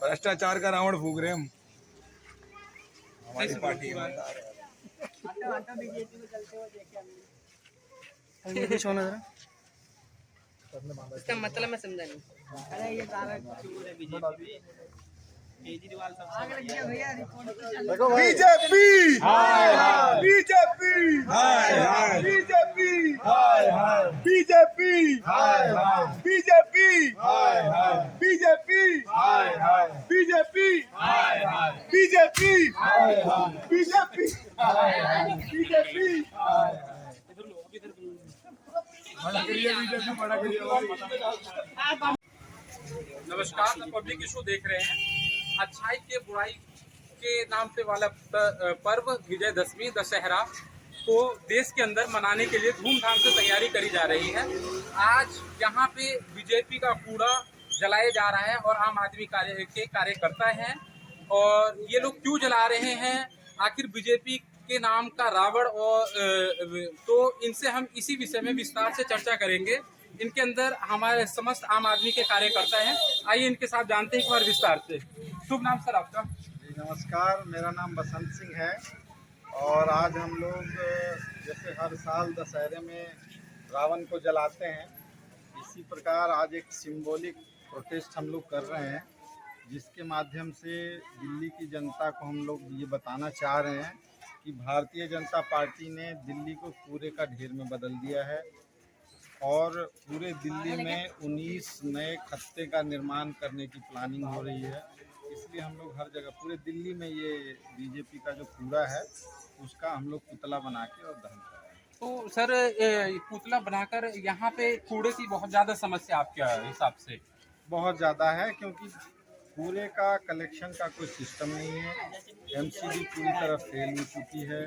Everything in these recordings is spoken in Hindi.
भ्रष्टाचार का रावण फूक रहे हम हमारी पार्टी में। इसका मतलब मैं समझा नहीं। अरे ये सारा बीजेपी केजरीवाल सबसे BJP BJP BJP BJP BJP BJP BJP BJP BJP BJP नमस्कार, तो पब्लिक इशू देख रहे हैं। अच्छाई के बुराई के नाम पे वाला पर्व विजयदशमी दशहरा को देश के अंदर मनाने के लिए धूमधाम से तैयारी करी जा रही है। आज यहाँ पे बीजेपी का कूड़ा जलाया जा रहा है और आम आदमी के कार्यकर्ता हैं, और ये लोग क्यों जला रहे हैं, आखिर बीजेपी के नाम का रावण, और तो इनसे हम इसी विषय में विस्तार से चर्चा करेंगे। इनके अंदर हमारे समस्त आम आदमी के कार्यकर्ता हैं। आइए इनके साथ जानते हैं एक बार विस्तार से। शुभ नाम सर आपका? जी नमस्कार, मेरा नाम बसंत सिंह है और आज हम लोग जैसे हर साल दशहरे में रावण को जलाते हैं, इसी प्रकार आज एक सिंबॉलिक प्रोटेस्ट हम लोग कर रहे हैं, जिसके माध्यम से दिल्ली की जनता को हम लोग ये बताना चाह रहे हैं कि भारतीय जनता पार्टी ने दिल्ली को कूड़े का ढेर में बदल दिया है और पूरे दिल्ली में 19 नए खत्ते का निर्माण करने की प्लानिंग हो रही है। इसलिए हम लोग हर जगह पूरे दिल्ली में ये बीजेपी का जो कूड़ा है उसका हम लोग पुतला बना के और दहन कर रहे हैं। तो सर पुतला बनाकर यहाँ पे कूड़े की बहुत ज़्यादा समस्या आपके हिसाब से? बहुत ज़्यादा है, क्योंकि कूड़े का कलेक्शन का कोई सिस्टम नहीं है। एमसीडी पूरी तरह फेल हो चुकी है,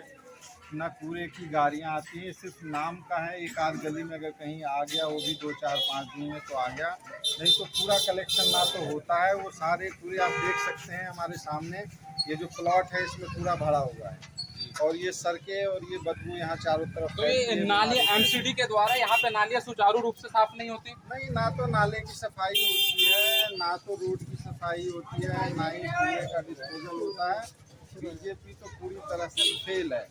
ना कूड़े की गाड़ियाँ आती हैं, सिर्फ नाम का है। एक आध गली में अगर कहीं आ गया, वो भी 2-4-5 दिन में तो आ गया, नहीं तो पूरा कलेक्शन ना तो होता है। वो सारे कूड़े आप देख सकते हैं हमारे सामने, ये जो प्लॉट है इसमें पूरा भरा हुआ है और ये सड़कें और ये बदबू यहाँ चारों तरफ। तो ये नाले एमसीडी के द्वारा यहाँ पे नालियाँ सुचारू रूप से साफ नहीं होती? नहीं, ना तो नाले की सफाई होती है, ना तो रोड की सफाई होती है, ना ही कूड़े का डिस्पोजल होता है। बीजेपी तो पूरी तरह से फेल है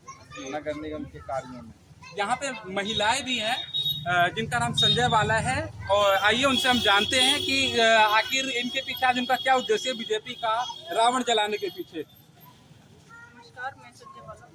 नगर निगम के कार्यों में। यहाँ पे महिलाएं भी हैं जिनका नाम संजय वाला है, और आइए उनसे हम जानते हैं कि आखिर इनके पीछे आज उनका क्या उद्देश्य है बीजेपी का रावण जलाने के पीछे। नमस्कार, मैं संजय वाला।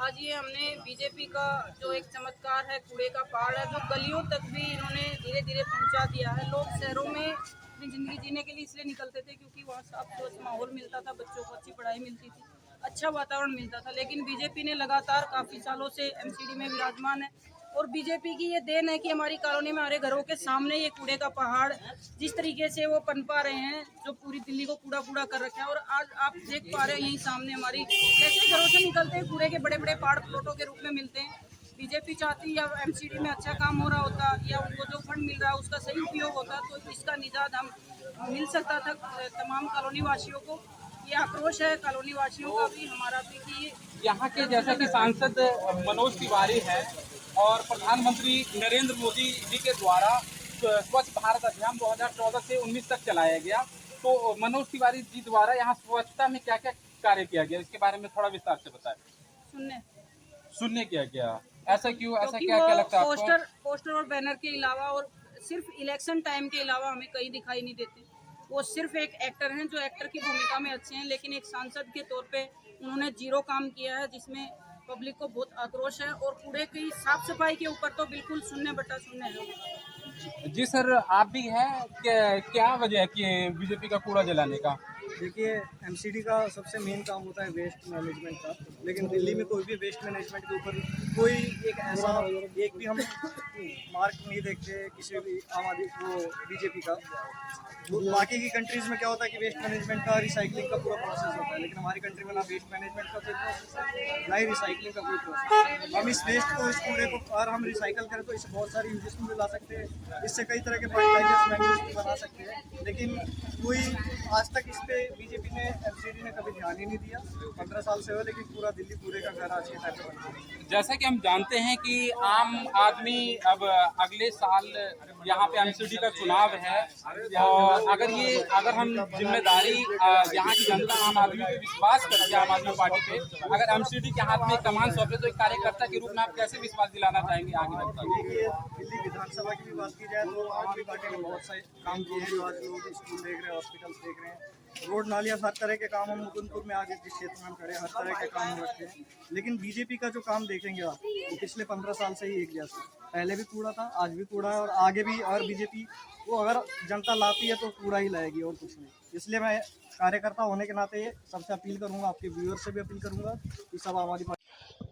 आज ये हमने बीजेपी का जो एक चमत्कार है, कूड़े का पहाड़ है, जो गलियों तक भी इन्होंने धीरे धीरे पहुंचा दिया है। लोग शहरों में अपनी ज़िंदगी जीने के लिए इसलिए निकलते थे क्योंकि वहाँ साफ स्वच्छ माहौल मिलता था, बच्चों को अच्छी पढ़ाई मिलती थी, अच्छा वातावरण मिलता था। लेकिन बीजेपी ने लगातार काफ़ी सालों से एमसीडी में विराजमान है, और बीजेपी की ये देन है कि हमारी कॉलोनी में हमारे घरों के सामने ये कूड़े का पहाड़ जिस तरीके से वो पनपा रहे हैं, जो पूरी दिल्ली को कूड़ा कूड़ा कर रखा है। और आज आप देख पा रहे हैं यहीं सामने हमारी जैसे घरों से निकलते हैं कूड़े के बड़े बड़े पहाड़ प्लॉटों के रूप में मिलते हैं। बीजेपी चाहती या एमसीडी में अच्छा काम हो रहा होता या उनको जो फंड मिल रहा है उसका सही उपयोग होता, तो इसका निजात हम मिल सकता था तमाम कॉलोनी वासियों को। ये आक्रोश है कॉलोनी वासियों का भी, हमारा भी, कि यहाँ के जैसा कि सांसद मनोज तिवारी है और प्रधानमंत्री नरेंद्र मोदी जी के द्वारा स्वच्छ भारत अभियान 2014 से 19 तक चलाया गया, तो मनोज तिवारी जी द्वारा यहाँ स्वच्छता में क्या क्या कार्य किया गया, इसके बारे में थोड़ा विस्तार से बताएं। सुनने किया गया, ऐसा क्यों, ऐसा क्या क्या लगता है आपको? पोस्टर और बैनर के अलावा और सिर्फ इलेक्शन टाइम के अलावा हमें कहीं दिखाई नहीं देते। वो सिर्फ एक एक्टर हैं जो एक्टर की भूमिका में अच्छे हैं, लेकिन एक सांसद के तौर पे उन्होंने जीरो काम किया है, जिसमें पब्लिक को बहुत आक्रोश है। और कूड़े की साफ सफाई के ऊपर तो बिल्कुल शून्य बटा शून्य है। जी सर, आप भी हैं, क्या वजह है कि बीजेपी का कूड़ा जलाने का? देखिए, एमसीडी का सबसे मेन काम होता है वेस्ट मैनेजमेंट का, लेकिन दिल्ली में कोई भी वेस्ट मैनेजमेंट के ऊपर कोई एक ऐसा एक भी हम मार्क नहीं देखते किसी भी आम आदमी को बीजेपी का। बाकी की कंट्रीज़ में क्या होता है कि वेस्ट मैनेजमेंट का रिसाइकलिंग का पूरा प्रोसेस होता है, लेकिन हमारी कंट्री में ना वेस्ट मैनेजमेंट का कोई प्रोसेस है, ना ही रिसाइकलिंग का कोई प्रोसेस। हम इस वेस्ट को, इस कूड़े को अगर हम रिसाइकल करें तो इससे बहुत सारी यूजेस में ला सकते हैं, इससे कई तरह के फर्टिलाइजर्स मैन्यूर्स बना सकते हैं, लेकिन कोई आज तक इस पे बीजेपी ने, एमसीडी ने कभी ध्यान ही नहीं दिया। 15 साल से हो, लेकिन पूरा दिल्ली कूड़े का घर आज के टाइम पे बन गया। जैसा कि हम जानते हैं कि आम आदमी अब अगले साल यहाँ पे एमसीडी का चुनाव है और अगर हम जिम्मेदारी यहाँ की जनता आम आदमी पे विश्वास करती है, आम आदमी पार्टी पे, अगर एमसीडी के हाथ में कमान सौंपे तो एक कार्यकर्ता के रूप में आप कैसे विश्वास दिलाना चाहेंगे आगे जनता को? देखिए, दिल्ली विधानसभा की भी बात की जाए तो आम आदमी पार्टी ने बहुत सारे काम किए हैं। जो आज लोग स्कूल देख रहे हैं, हॉस्पिटल देख रहे हैं, रोड नालियाँ, हर तरह के काम हम मुकुंदपुर में आगे जिस क्षेत्र में हम खड़े हैं, हर तरह के काम हो रखे हैं। लेकिन बीजेपी का जो काम देखेंगे आप, तो पिछले 15 साल से ही एक जैसा, पहले भी कूड़ा था, आज भी कूड़ा है और आगे भी। अगर बीजेपी वो अगर जनता लाती है तो कूड़ा ही लाएगी और कुछ नहीं। इसलिए मैं कार्यकर्ता होने के नाते सबसे अपील करूंगा, आपके व्यूअर से भी अपील करूंगा कि सब हमारी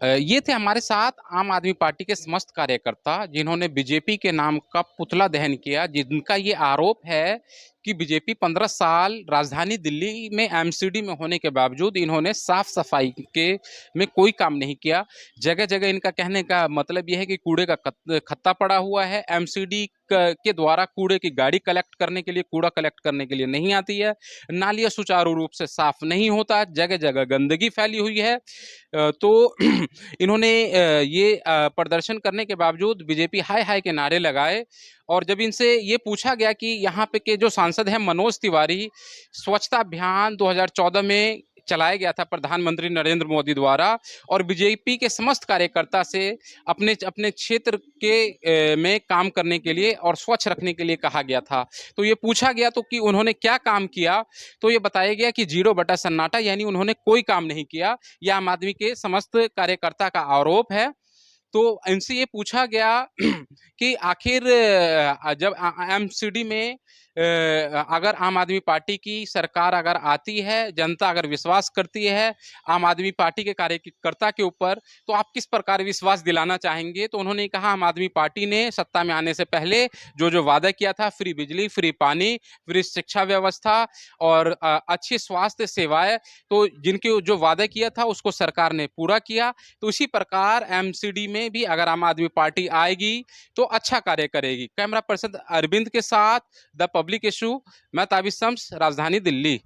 ये थे हमारे साथ आम आदमी पार्टी के समस्त कार्यकर्ता जिन्होंने बीजेपी के नाम का पुतला दहन किया, जिनका ये आरोप है कि बीजेपी 15 साल राजधानी दिल्ली में एमसीडी में होने के बावजूद इन्होंने साफ सफाई के में कोई काम नहीं किया। जगह जगह इनका कहने का मतलब यह है कि कूड़े का खत्ता पड़ा हुआ है, एमसीडी के द्वारा कूड़े की गाड़ी कलेक्ट करने के लिए, कूड़ा कलेक्ट करने के लिए नहीं आती है, नालियाँ सुचारू रूप से साफ नहीं होता, जगह जगह गंदगी फैली हुई है। तो इन्होंने ये प्रदर्शन करने के बावजूद बीजेपी हाय हाय के नारे लगाए। और जब इनसे ये पूछा गया कि यहाँ पे के जो सांसद हैं मनोज तिवारी, स्वच्छता अभियान 2014 में चलाया गया था प्रधानमंत्री नरेंद्र मोदी द्वारा और बीजेपी के समस्त कार्यकर्ता से अपने अपने क्षेत्र के में काम करने के लिए और स्वच्छ रखने के लिए कहा गया था। तो ये पूछा गया तो कि उन्होंने क्या काम किया, तो ये बताया गया कि 0 सन्नाटा, यानी उन्होंने कोई काम नहीं किया। यह आम आदमी के समस्त कार्यकर्ता का आरोप है। तो इनसे ये पूछा गया कि आखिर जब एमसीडी में अगर आम आदमी पार्टी की सरकार अगर आती है, जनता अगर विश्वास करती है आम आदमी पार्टी के कार्यकर्ता के ऊपर, तो आप किस प्रकार विश्वास दिलाना चाहेंगे? तो उन्होंने कहा आम आदमी पार्टी ने सत्ता में आने से पहले जो जो वादा किया था, फ्री बिजली, फ्री पानी, फ्री शिक्षा व्यवस्था और अच्छी स्वास्थ्य सेवाएं, तो जिनके जो वादा किया था उसको सरकार ने पूरा किया। तो इसी प्रकार एमसीडी में भी अगर आम आदमी पार्टी आएगी तो अच्छा कार्य करेगी। कैमरा पर्सन अरविंद के साथ द पब्लिक इशू, मैं ताबिश शम्स, राजधानी दिल्ली।